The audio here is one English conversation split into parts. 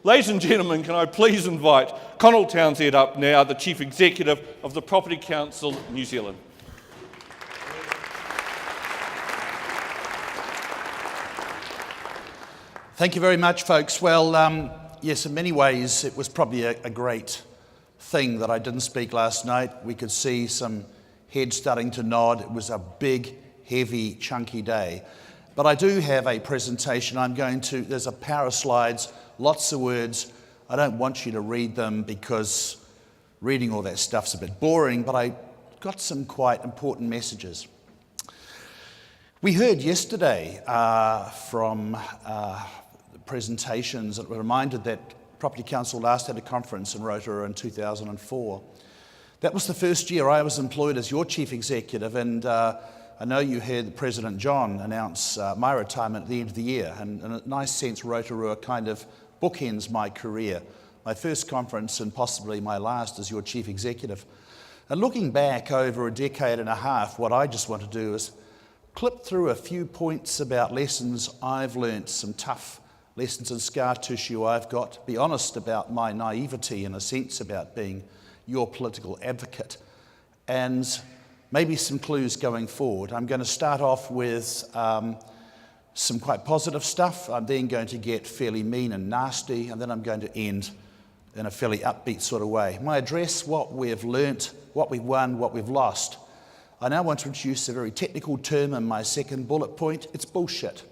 Ladies and gentlemen, can I please invite Connal Townsend up now, the Chief Executive of the Property Council New Zealand. Thank you very much, folks. Well, yes, in many ways it was probably a great thing that I didn't speak last night. We could see some heads starting to nod. It was a big, heavy, chunky day. But I do have a presentation. There's a power of slides, lots of words. I don't want you to read them because reading all that stuff's a bit boring, but I got some quite important messages. We heard yesterday from presentations that were reminded that Property Council last had a conference in Rotorua in 2004. That was the first year I was employed as your Chief Executive, and I know you heard President John announce my retirement at the end of the year, and in a nice sense Rotorua kind of bookends my career. My first conference and possibly my last as your Chief Executive. And looking back over a decade and a half, what I just want to do is clip through a few points about lessons I've learnt, some tough lessons and scar tissue I've got, be honest about my naivety in a sense about being your political advocate, and maybe some clues going forward. I'm going to start off with some quite positive stuff. I'm then going to get fairly mean and nasty, and then I'm going to end in a fairly upbeat sort of way. My address, what we've learnt, what we've won, what we've lost. I now want to introduce a very technical term in my second bullet point. It's bullshit.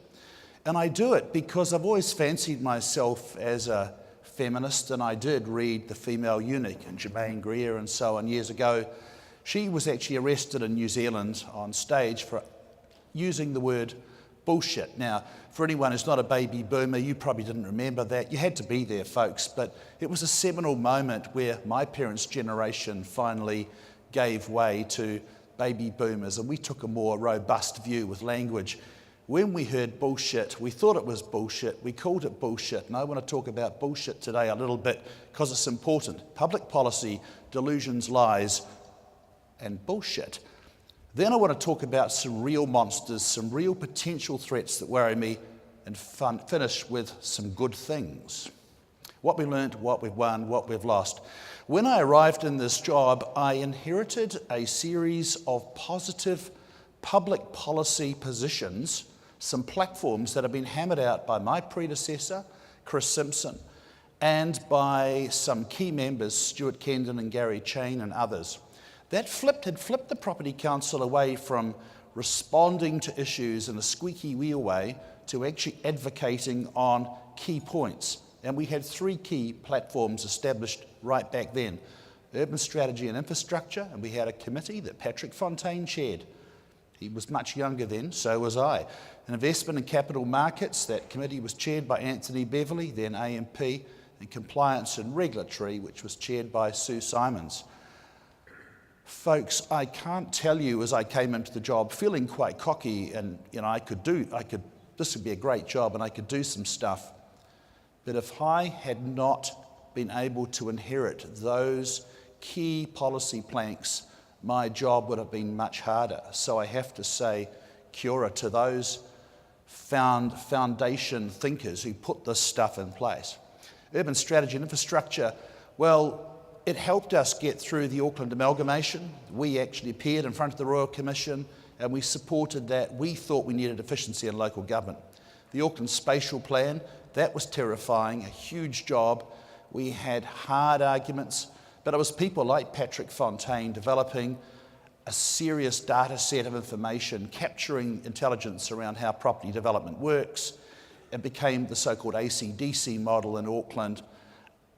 And I do it because I've always fancied myself as a feminist, and I did read The Female Eunuch and Germaine Greer and so on years ago. She was actually arrested in New Zealand on stage for using the word bullshit. Now, for anyone who's not a baby boomer, you probably didn't remember that. You had to be there, folks, but it was a seminal moment where my parents' generation finally gave way to baby boomers, and we took a more robust view with language. When we heard bullshit, we thought it was bullshit, we called it bullshit, and I want to talk about bullshit today a little bit because it's important. Public policy, delusions, lies, and bullshit. Then I want to talk about some real monsters, some real potential threats that worry me, and finish with some good things. What we learnt, what we've won, what we've lost. When I arrived in this job, I inherited a series of positive public policy positions, some platforms that have been hammered out by my predecessor, Chris Simpson, and by some key members, Stuart Kendon and Gary Chain and others. That had flipped the Property Council away from responding to issues in a squeaky wheel way to actually advocating on key points. And we had three key platforms established right back then. Urban strategy and infrastructure, and we had a committee that Patrick Fontaine chaired. He was much younger then, so was I. And investment and capital markets, that committee was chaired by Anthony Beverley, then AMP, and compliance and regulatory, which was chaired by Sue Simons. Folks, I can't tell you as I came into the job feeling quite cocky and this would be a great job and I could do some stuff. But if I had not been able to inherit those key policy planks, my job would have been much harder. So I have to say, kia ora to those foundation thinkers who put this stuff in place. Urban strategy and infrastructure, well, it helped us get through the Auckland amalgamation. We actually appeared in front of the Royal Commission and we supported that. We thought we needed efficiency in local government. The Auckland spatial plan, that was terrifying, a huge job. We had hard arguments, but it was people like Patrick Fontaine developing a serious data set of information, capturing intelligence around how property development works. It became the so-called AC/DC model in Auckland,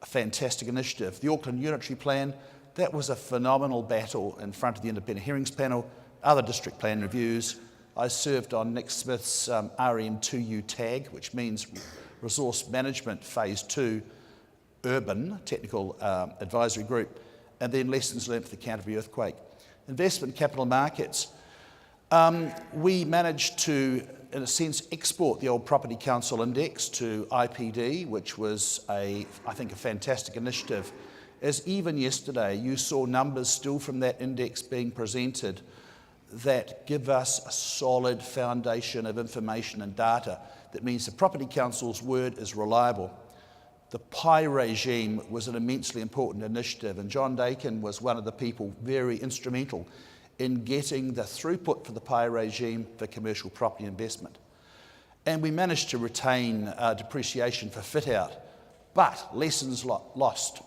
a fantastic initiative. The Auckland Unitary Plan, that was a phenomenal battle in front of the Independent Hearings Panel, other district plan reviews. I served on Nick Smith's RM2U tag, which means Resource Management Phase 2 Urban Technical Advisory Group, and then lessons learned for the Canterbury earthquake. Investment capital markets. We managed to, in a sense, export the old Property Council Index to IPD, which was, I think, a fantastic initiative. As even yesterday, you saw numbers still from that index being presented that give us a solid foundation of information and data. That means the Property Council's word is reliable. The pie regime was an immensely important initiative, and John Dakin was one of the people very instrumental in getting the throughput for the pie regime for commercial property investment. And we managed to retain depreciation for fit-out, but lessons lost.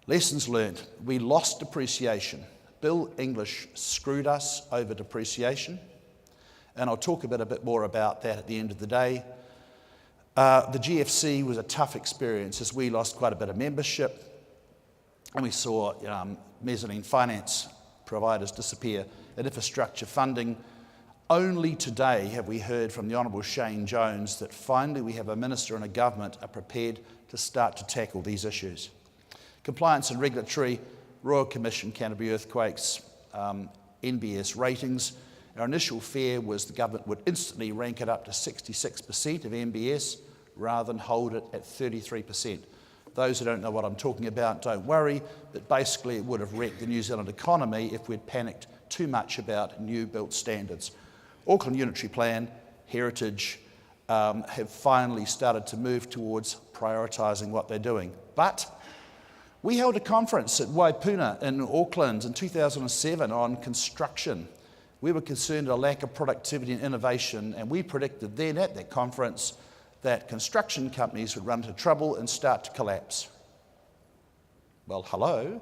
Lessons learned. We lost depreciation. Bill English screwed us over depreciation, and I'll talk a bit more about that at the end of the day. The GFC was a tough experience as we lost quite a bit of membership, and we saw mezzanine finance providers disappear and infrastructure funding. Only today have we heard from the Honourable Shane Jones that finally we have a minister and a government are prepared to start to tackle these issues. Compliance and regulatory, Royal Commission, Canterbury Earthquakes, NBS ratings. Our initial fear was the government would instantly rank it up to 66% of NBS rather than hold it at 33%. Those who don't know what I'm talking about, don't worry, but basically it would have wrecked the New Zealand economy if we'd panicked too much about new built standards. Auckland Unitary Plan, Heritage have finally started to move towards prioritising what they're doing. But we held a conference at Waipuna in Auckland in 2007 on construction. We were concerned at a lack of productivity and innovation, and we predicted then at that conference that construction companies would run into trouble and start to collapse. Well, hello,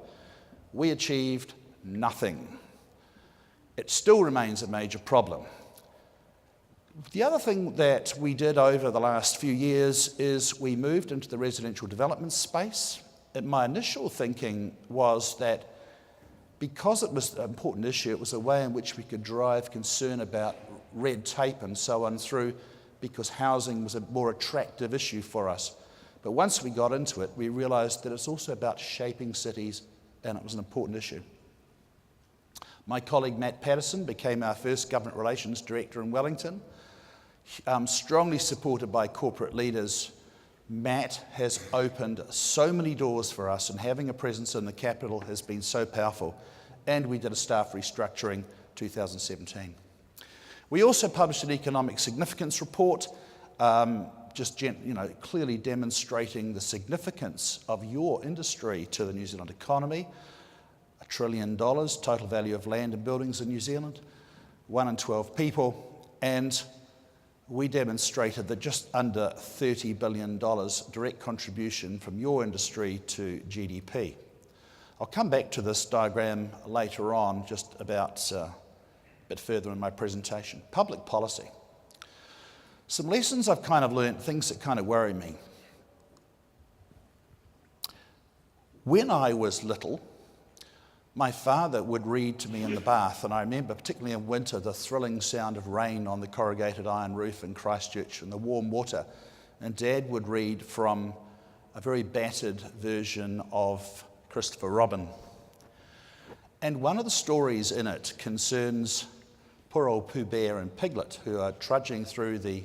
we achieved nothing. It still remains a major problem. The other thing that we did over the last few years is we moved into the residential development space. And my initial thinking was that because it was an important issue, it was a way in which we could drive concern about red tape and so on through, because housing was a more attractive issue for us. But once we got into it, we realised that it's also about shaping cities, and it was an important issue. My colleague Matt Patterson became our first Government Relations Director in Wellington. Strongly supported by corporate leaders, Matt has opened so many doors for us, and having a presence in the capital has been so powerful. And we did a staff restructuring 2017. We also published an economic significance report, clearly demonstrating the significance of your industry to the New Zealand economy. $1 trillion total value of land and buildings in New Zealand, 1 in 12 people, and we demonstrated that just under $30 billion direct contribution from your industry to GDP. I'll come back to this diagram later on, just about a bit further in my presentation. Public policy. Some lessons I've kind of learned, things that kind of worry me. When I was little, my father would read to me in the bath, and I remember, particularly in winter, the thrilling sound of rain on the corrugated iron roof in Christchurch and the warm water. And Dad would read from a very battered version of Christopher Robin. And one of the stories in it concerns poor old Pooh Bear and Piglet, who are trudging through the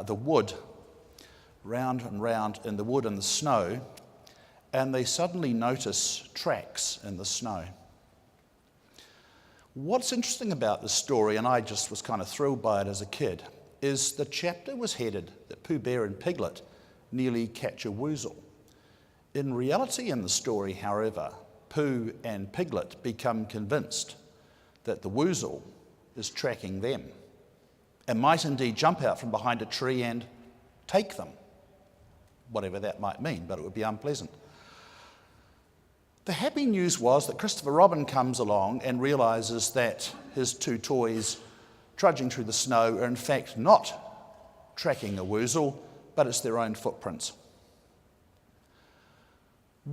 wood, round and round in the wood and the snow, and they suddenly notice tracks in the snow. What's interesting about this story, and I just was kind of thrilled by it as a kid, is the chapter was headed that Pooh Bear and Piglet nearly catch a woozle. In reality in the story, however, Pooh and Piglet become convinced that the woozle is tracking them and might indeed jump out from behind a tree and take them, whatever that might mean, but it would be unpleasant. The happy news was that Christopher Robin comes along and realises that his two toys trudging through the snow are in fact not tracking a woozle, but it's their own footprints.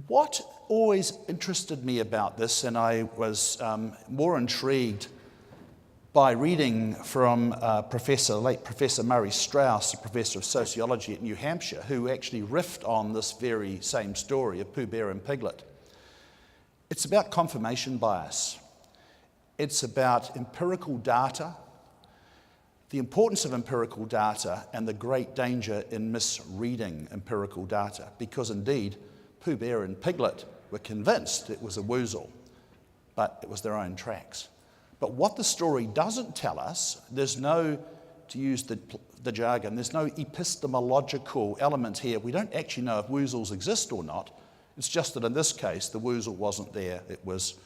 What always interested me about this, and I was more intrigued by reading from late Professor Murray Strauss, a professor of sociology at New Hampshire, who actually riffed on this very same story of Pooh Bear and Piglet. It's about confirmation bias. It's about empirical data, the importance of empirical data, and the great danger in misreading empirical data, because indeed, Pooh Bear and Piglet were convinced it was a woozle, but it was their own tracks. But what the story doesn't tell us, there's no, to use the the jargon. There's no epistemological element here. We don't actually know if woozles exist or not. It's just that in this case, the woozle wasn't there. It was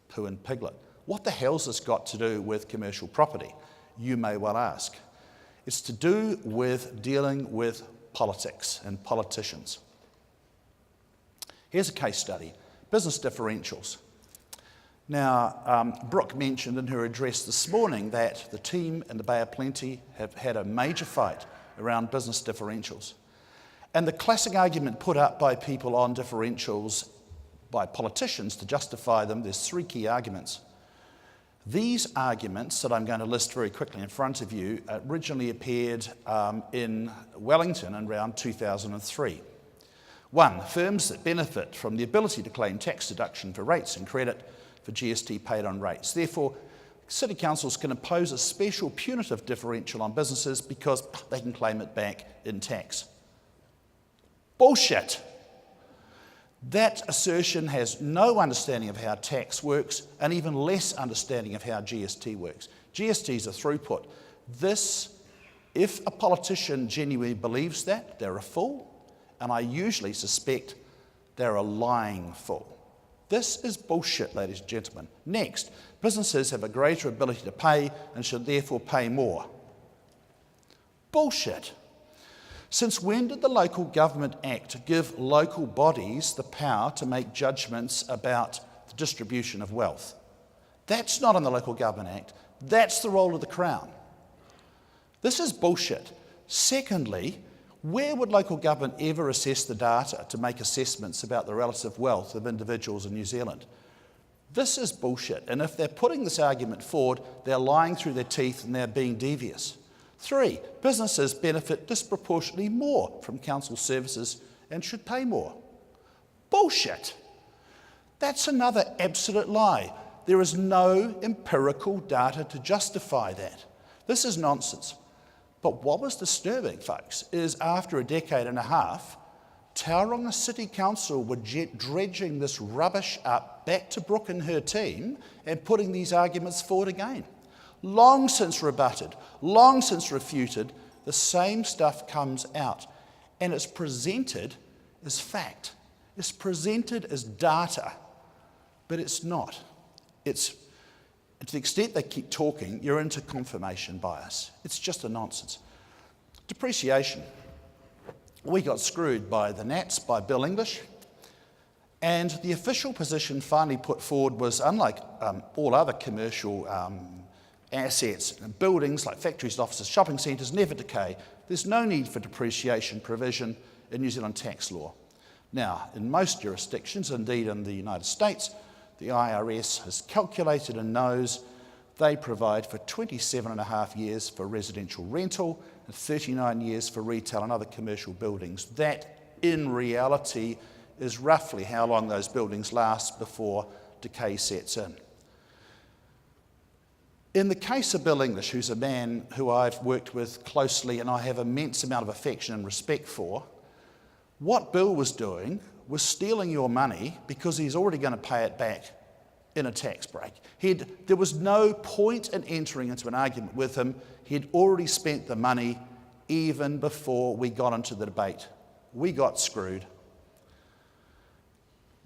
Pooh and Piglet. What the hell's this got to do with commercial property? You may well ask. It's to do with dealing with politics and politicians. Here's a case study, business differentials. Now, Brooke mentioned in her address this morning that the team in the Bay of Plenty have had a major fight around business differentials. And the classic argument put up by people on differentials, by politicians to justify them, there's three key arguments. These arguments that I'm going to list very quickly in front of you originally appeared in Wellington in around 2003. One, firms that benefit from the ability to claim tax deduction for rates and credit for GST paid on rates. Therefore, city councils can impose a special punitive differential on businesses because they can claim it back in tax. Bullshit. That assertion has no understanding of how tax works and even less understanding of how GST works. GST is a throughput. If a politician genuinely believes that, they're a fool, and I usually suspect they're a lying fool. This is bullshit, ladies and gentlemen. Next, businesses have a greater ability to pay and should therefore pay more. Bullshit. Since when did the Local Government Act give local bodies the power to make judgments about the distribution of wealth? That's not in the Local Government Act. That's the role of the Crown. This is bullshit. Secondly, where would local government ever assess the data to make assessments about the relative wealth of individuals in New Zealand? This is bullshit, and if they're putting this argument forward, they're lying through their teeth and they're being devious. 3, businesses benefit disproportionately more from council services and should pay more. Bullshit. That's another absolute lie. There is no empirical data to justify that. This is nonsense. But what was disturbing, folks, is after a decade and a half, Tauranga City Council were dredging this rubbish up back to Brooke and her team and putting these arguments forward again. Long since rebutted, long since refuted, the same stuff comes out. And it's presented as fact. It's presented as data, but it's not. It's, to the extent they keep talking, you're into confirmation bias. It's just a nonsense. Depreciation. We got screwed by the Nats, by Bill English, and the official position finally put forward was, unlike all other commercial assets and buildings like factories, offices, shopping centres, never decay. There's no need for depreciation provision in New Zealand tax law. Now, in most jurisdictions, indeed in the United States, the IRS has calculated and knows they provide for 27.5 years for residential rental and 39 years for retail and other commercial buildings. That, in reality, is roughly how long those buildings last before decay sets in. In the case of Bill English, who's a man who I've worked with closely and I have immense amount of affection and respect for, what Bill was doing was stealing your money because he's already going to pay it back in a tax break. There was no point in entering into an argument with him. He'd already spent the money even before we got into the debate. We got screwed.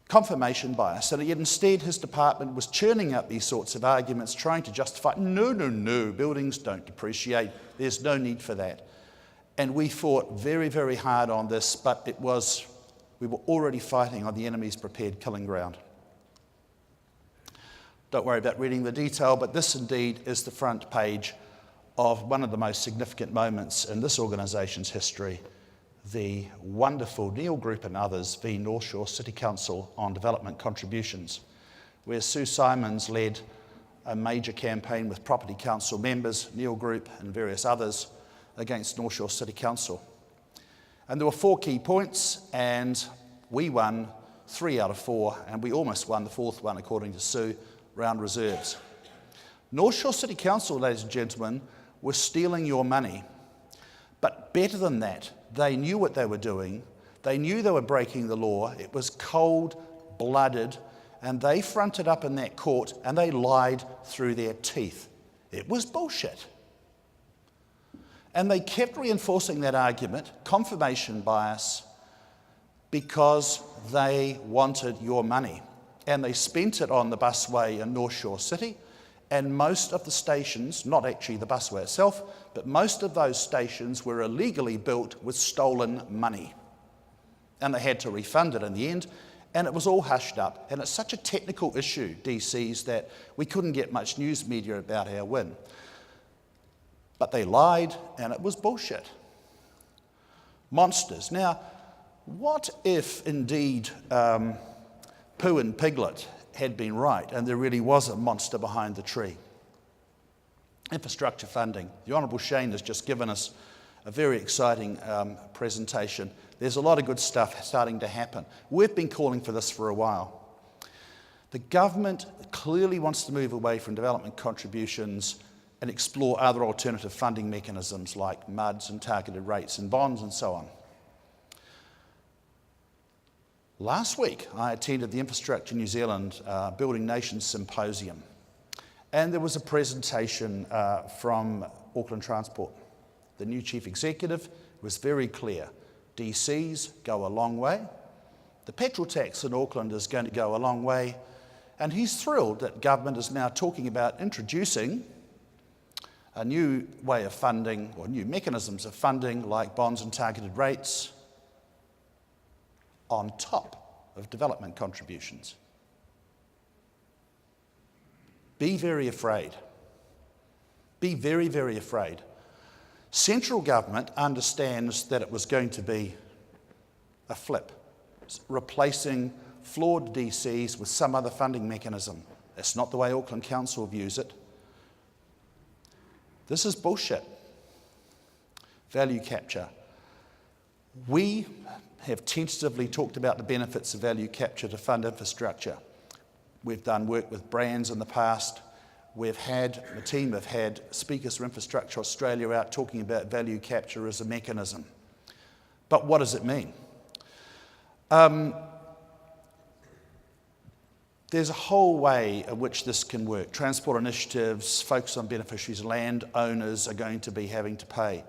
Confirmation bias, and yet instead his department was churning up these sorts of arguments, trying to justify, no, buildings don't depreciate, there's no need for that. And we fought very, very hard on this, but we were already fighting on the enemy's prepared killing ground. Don't worry about reading the detail, but this indeed is the front page of one of the most significant moments in this organisation's history, the wonderful Neil Group and others v North Shore City Council on development contributions, where Sue Simons led a major campaign with property council members, Neil Group and various others, against North Shore City Council. And there were 4 key points, and we won 3 out of 4, and we almost won the 4th one, according to Sue, round reserves. North Shore City Council, ladies and gentlemen, was stealing your money. But better than that, they knew what they were doing. They knew they were breaking the law. It was cold-blooded, and they fronted up in that court, and they lied through their teeth. It was bullshit. And they kept reinforcing that argument, confirmation bias, because they wanted your money. And they spent it on the busway in North Shore City, and most of the stations, not actually the busway itself, but most of those stations were illegally built with stolen money. And they had to refund it in the end, and it was all hushed up. And it's such a technical issue, DCs, that we couldn't get much news media about our win. But they lied, and it was bullshit. Monsters. Now, what if indeed Pooh and Piglet had been right and there really was a monster behind the tree? Infrastructure funding. The Honourable Shane has just given us a very exciting presentation. There's a lot of good stuff starting to happen. We've been calling for this for a while. The government clearly wants to move away from development contributions and explore other alternative funding mechanisms like MUDs and targeted rates and bonds and so on. Last week, I attended the Infrastructure New Zealand Building Nations Symposium, and there was a presentation from Auckland Transport. The new chief executive was very clear. DCs go a long way. The petrol tax in Auckland is going to go a long way, and he's thrilled that government is now talking about introducing a new way of funding, or new mechanisms of funding, like bonds and targeted rates, on top of development contributions. Be very afraid. Be very, very afraid. Central government understands that it was going to be a flip, replacing flawed DCs with some other funding mechanism. That's not the way Auckland Council views it. This is bullshit. Value capture. We have tentatively talked about the benefits of value capture to fund infrastructure. We've done work with brands in the past. The team have had speakers from Infrastructure Australia out talking about value capture as a mechanism. But what does it mean? There's a whole way in which this can work. Transport initiatives, focus on beneficiaries, landowners are going to be having to pay.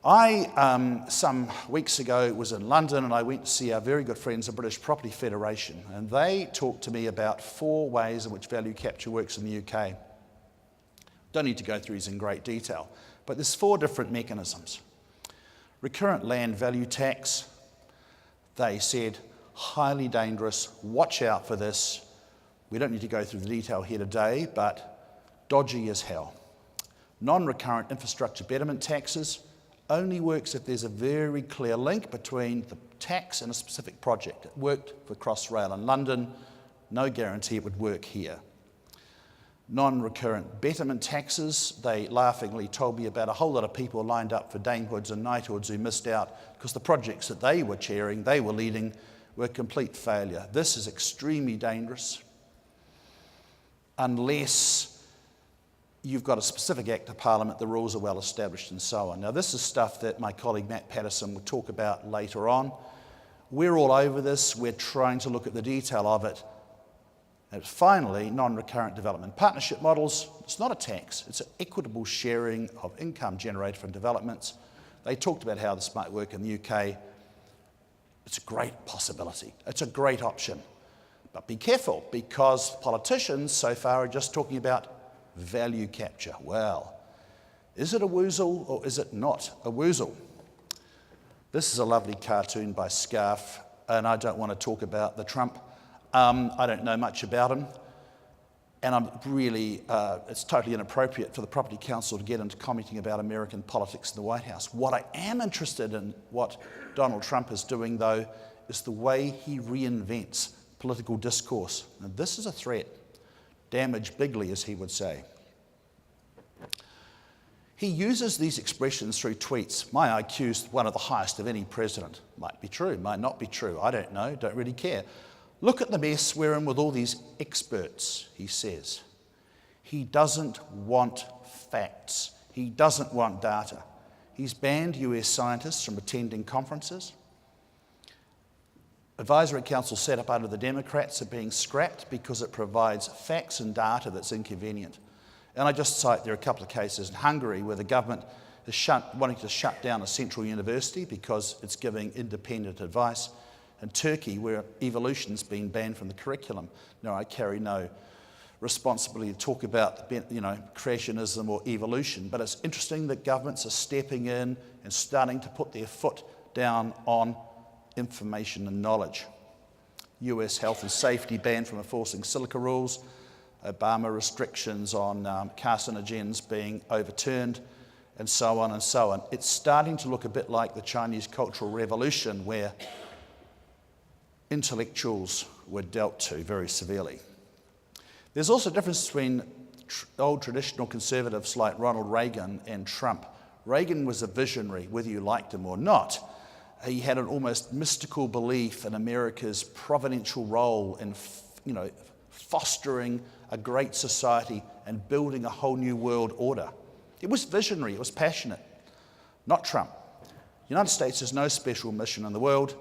I, some weeks ago, was in London and I went to see our very good friends, the British Property Federation, and they talked to me about 4 ways in which value capture works in the UK. Don't need to go through these in great detail, but there's 4 different mechanisms. Recurrent land value tax, they said, highly dangerous, watch out for this. We don't need to go through the detail here today, but dodgy as hell. Non-recurrent infrastructure betterment taxes only works if there's a very clear link between the tax and a specific project. It worked for Crossrail in London, no guarantee it would work here. Non-recurrent betterment taxes, they laughingly told me about a whole lot of people lined up for damehoods and knighthoods who missed out because the projects that they were chairing, they were leading, were a complete failure. This is extremely dangerous unless you've got a specific act of parliament, the rules are well established and so on. Now this is stuff that my colleague Matt Patterson will talk about later on. We're all over this, we're trying to look at the detail of it. And finally, non-recurrent development partnership models. It's not a tax, it's an equitable sharing of income generated from developments. They talked about how this might work in the UK. It's a great possibility. It's a great option. But be careful, because politicians so far are just talking about value capture. Well, is it a woozle or is it not a woozle? This is a lovely cartoon by Scarf, and I don't want to talk about the Trump. I don't know much about him, and I'm really, it's totally inappropriate for the Property Council to get into commenting about American politics in the White House. What I am interested in, what Donald Trump is doing, though, is the way he reinvents political discourse. And this is a threat. Damage bigly, as he would say. He uses these expressions through tweets. My IQ's one of the highest of any president. Might be true, might not be true. I don't know, don't really care. Look at the mess we're in with all these experts, he says. He doesn't want facts. He doesn't want data. He's banned US scientists from attending conferences. Advisory councils set up under the Democrats are being scrapped because it provides facts and data that's inconvenient. And I just cite there are a couple of cases in Hungary where the government wanting to shut down a central university because it's giving independent advice, and Turkey, where evolution's been banned from the curriculum. No, I carry no responsibility to talk about creationism or evolution, but it's interesting that governments are stepping in and starting to put their foot down on information and knowledge. US health and safety ban from enforcing silica rules, Obama restrictions on carcinogens being overturned, and so on and so on. It's starting to look a bit like the Chinese Cultural Revolution, where intellectuals were dealt to very severely. There's also a difference between old traditional conservatives like Ronald Reagan and Trump. Reagan was a visionary, whether you liked him or not. He had an almost mystical belief in America's providential role in, fostering a great society and building a whole new world order. It was visionary, it was passionate. Not Trump. The United States has no special mission in the world.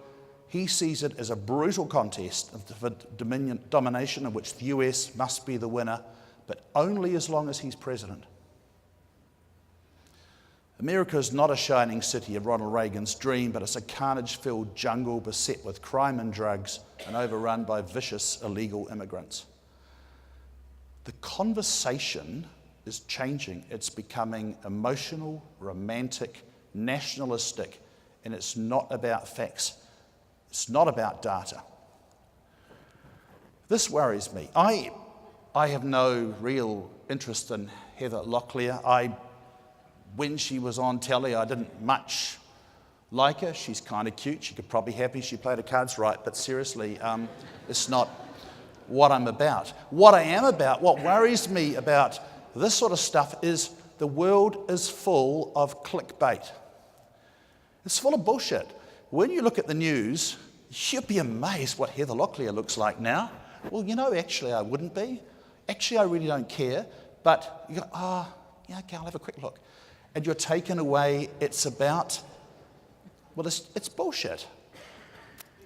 He sees it as a brutal contest of domination in which the US must be the winner, but only as long as he's president. America is not a shining city of Ronald Reagan's dream, but it's a carnage-filled jungle beset with crime and drugs and overrun by vicious illegal immigrants. The conversation is changing. It's becoming emotional, romantic, nationalistic, and it's not about facts. It's not about data. This worries me. I have no real interest in Heather Locklear. When she was on telly, I didn't much like her. She's kind of cute. She could probably be happy she played her cards right, but seriously, it's not what I'm about. What I am about, what worries me about this sort of stuff is the world is full of clickbait. It's full of bullshit. When you look at the news, you'd be amazed what Heather Locklear looks like now. Well, actually I wouldn't be. Actually, I really don't care. But you go, okay, I'll have a quick look. And you're taken away. It's about, it's bullshit.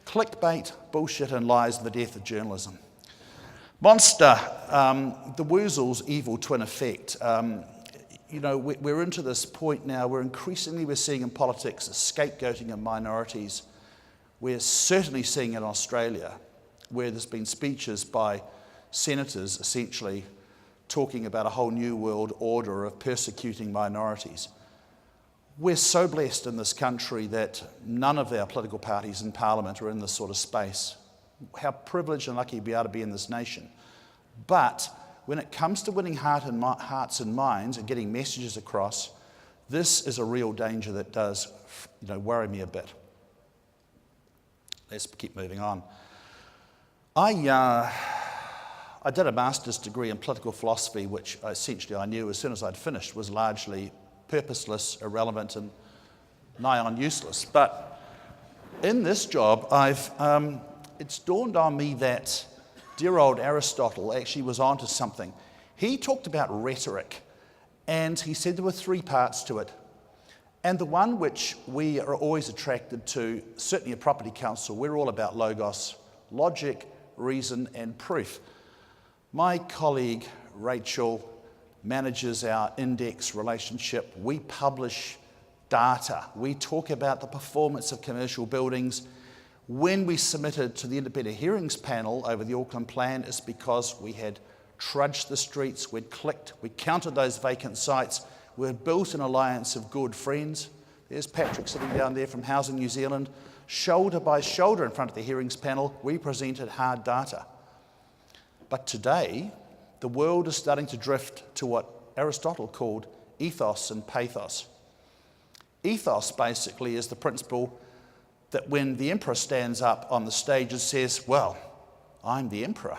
Clickbait, bullshit, and lies are the death of journalism. Monster, the Woozle's evil twin effect. We're into this point now where increasingly we're seeing in politics a scapegoating of minorities. We're certainly seeing in Australia, where there's been speeches by senators essentially talking about a whole new world order of persecuting minorities. We're so blessed in this country that none of our political parties in Parliament are in this sort of space. How privileged and lucky we are to be in this nation. But when it comes to winning hearts and minds and getting messages across, this is a real danger that does worry me a bit. Let's keep moving on. I did a master's degree in political philosophy, which essentially I knew as soon as I'd finished was largely purposeless, irrelevant, and nigh on useless. But in this job, it's dawned on me that dear old Aristotle actually was onto something. He talked about rhetoric, and he said there were three parts to it. And the one which we are always attracted to, certainly a property council, we're all about logos, logic, reason, and proof. My colleague Rachel manages our index relationship. We publish data. We talk about the performance of commercial buildings. When we submitted to the independent hearings panel over the Auckland plan, it's because we had trudged the streets, we'd clicked, we counted those vacant sites, we'd built an alliance of good friends. There's Patrick sitting down there from Housing New Zealand. Shoulder by shoulder in front of the hearings panel, we presented hard data. But today, the world is starting to drift to what Aristotle called ethos and pathos. Ethos basically is the principle that when the emperor stands up on the stage and says, well, I'm the emperor,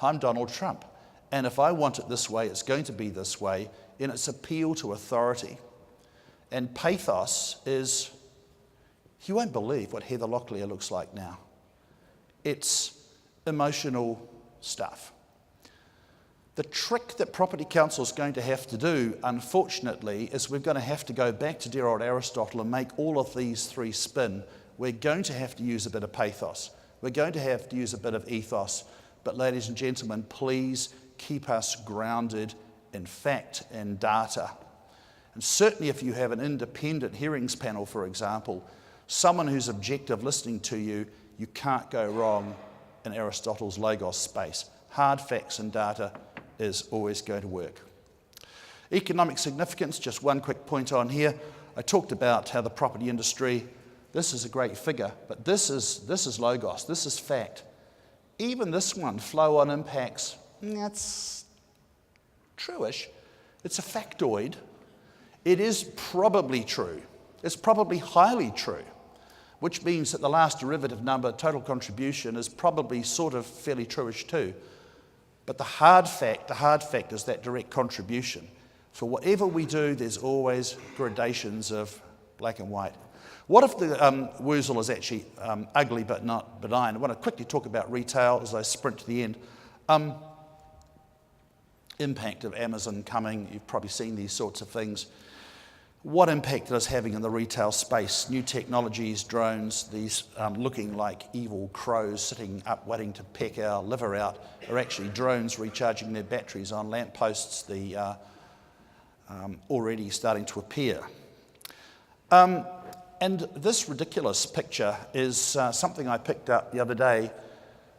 I'm Donald Trump, and if I want it this way, it's going to be this way, in its appeal to authority. And pathos is, you won't believe what Heather Locklear looks like now. It's emotional stuff. The trick that Property Council is going to have to do, unfortunately, is we're going to have to go back to dear old Aristotle and make all of these three spin. We're going to have to use a bit of pathos. We're going to have to use a bit of ethos. But ladies and gentlemen, please keep us grounded in fact and data. And certainly if you have an independent hearings panel, for example, someone who's objective listening to you, you can't go wrong in Aristotle's logos space. Hard facts and data is always going to work. Economic significance, just one quick point on here. I talked about how the property industry, this is a great figure, but this is logos, this is fact. Even this one, flow on impacts, that's true-ish. It's a factoid. It is probably true. It's probably highly true, which means that the last derivative number, total contribution, is probably sort of fairly true-ish too. But the hard fact is that direct contribution. For whatever we do, there's always gradations of black and white. What if the woozle is actually ugly but not benign? I want to quickly talk about retail as I sprint to the end. Impact of Amazon coming, you've probably seen these sorts of things. What impact it is having in the retail space? New technologies, drones, these looking like evil crows sitting up waiting to peck our liver out are actually drones recharging their batteries on lampposts, already starting to appear. And this ridiculous picture is something I picked up the other day.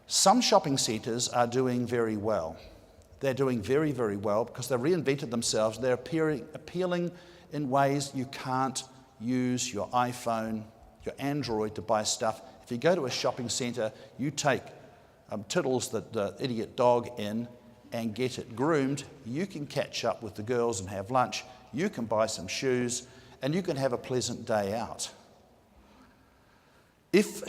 Some shopping centres are doing very well. They're doing very, very well because they've reinvented themselves. They're appealing in ways you can't use your iPhone, your Android to buy stuff. If you go to a shopping centre, you take Tiddles, the idiot dog, in and get it groomed, you can catch up with the girls and have lunch, you can buy some shoes, and you can have a pleasant day out. If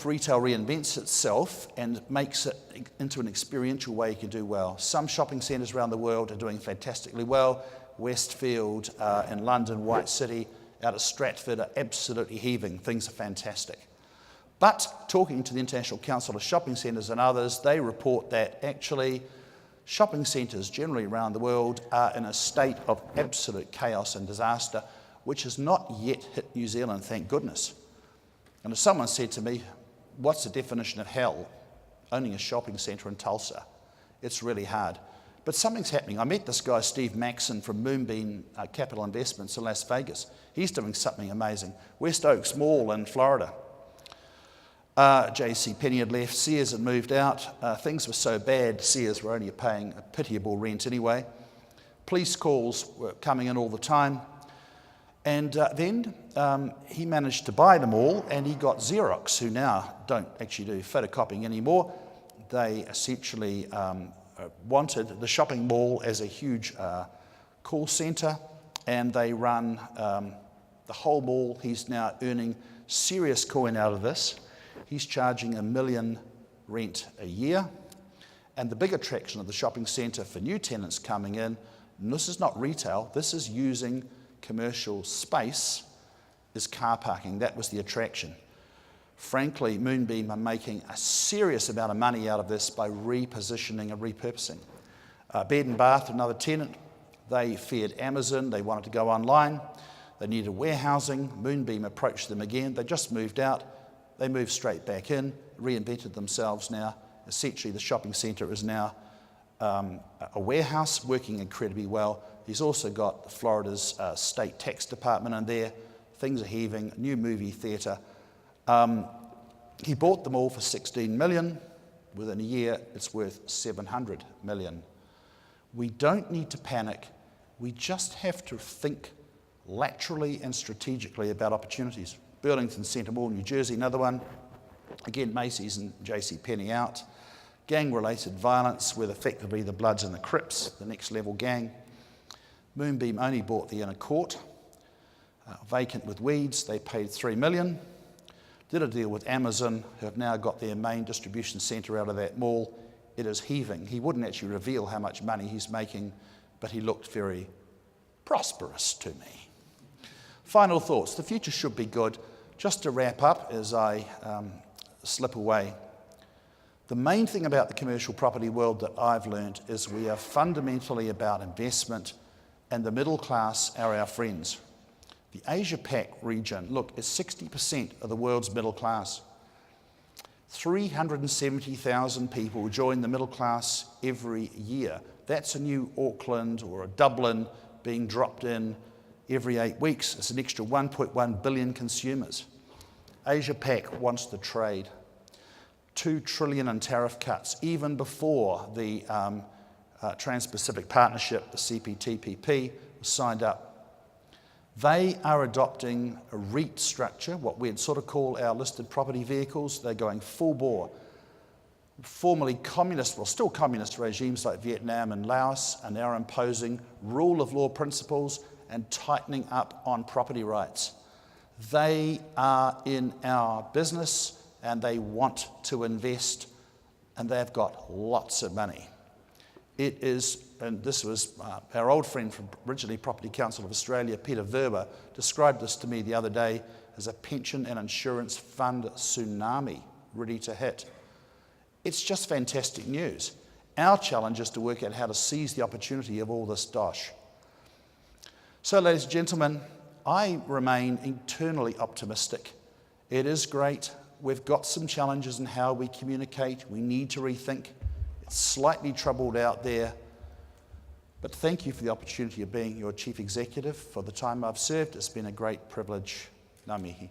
retail reinvents itself and makes it into an experiential way, you can do well. Some shopping centres around the world are doing fantastically well. Westfield in London, White City, out at Stratford are absolutely heaving. Things are fantastic. But talking to the International Council of Shopping Centres and others, they report that actually shopping centres generally around the world are in a state of absolute chaos and disaster, which has not yet hit New Zealand, thank goodness. And if someone said to me, what's the definition of hell? Owning a shopping centre in Tulsa. It's really hard. But something's happening. I met this guy, Steve Maxson from Moonbeam Capital Investments in Las Vegas. He's doing something amazing. West Oaks Mall in Florida. JCPenney had left, Sears had moved out. Things were so bad, Sears were only paying a pitiable rent anyway. Police calls were coming in all the time. And then he managed to buy them all, and he got Xerox, who now don't actually do photocopying anymore. They essentially wanted the shopping mall as a huge call centre, and they run the whole mall. He's now earning serious coin out of this. He's charging $1 million rent a year. And the big attraction of the shopping centre for new tenants coming in, and this is not retail, this is using commercial space, is car parking. That was the attraction. Frankly, Moonbeam are making a serious amount of money out of this by repositioning and repurposing. Bed and Bath, another tenant, they feared Amazon. They wanted to go online. They needed warehousing. Moonbeam approached them again. They just moved out. They moved straight back in, reinvented themselves now. Essentially, the shopping centre is now a warehouse working incredibly well. He's also got Florida's state tax department in there. Things are heaving, new movie theatre. He bought them all for $16 million. Within a year, it's worth $700 million. We don't need to panic. We just have to think laterally and strategically about opportunities. Burlington Centre Mall, New Jersey, another one. Again, Macy's and JCPenney out. Gang-related violence with effectively the Bloods and the Crips, the next level gang. Moonbeam only bought the inner court, vacant with weeds. They paid $3 million. Did a deal with Amazon, who have now got their main distribution centre out of that mall. It is heaving. He wouldn't actually reveal how much money he's making, but he looked very prosperous to me. Final thoughts. The future should be good. Just to wrap up as I slip away, the main thing about the commercial property world that I've learned is we are fundamentally about investment, and the middle class are our friends. The Asia-Pac region, look, is 60% of the world's middle class. 370,000 people join the middle class every year. That's a new Auckland or a Dublin being dropped in every 8 weeks. It's an extra 1.1 billion consumers. Asia-Pac wants the trade. 2 trillion in tariff cuts, even before the Trans-Pacific Partnership, the CPTPP, was signed up. They are adopting a REIT structure, what we'd sort of call our listed property vehicles. They're going full bore. Formerly communist, well, still communist regimes like Vietnam and Laos are now imposing rule of law principles and tightening up on property rights. They are in our business and they want to invest, and they've got lots of money. It is, and this was our old friend from originally Property Council of Australia, Peter Verber, described this to me the other day as a pension and insurance fund tsunami ready to hit. It's just fantastic news. Our challenge is to work out how to seize the opportunity of all this dosh. So, ladies and gentlemen, I remain eternally optimistic. It is great. We've got some challenges in how we communicate. We need to rethink. It's slightly troubled out there. But thank you for the opportunity of being your Chief Executive. For the time I've served, it's been a great privilege. Ngā mihi.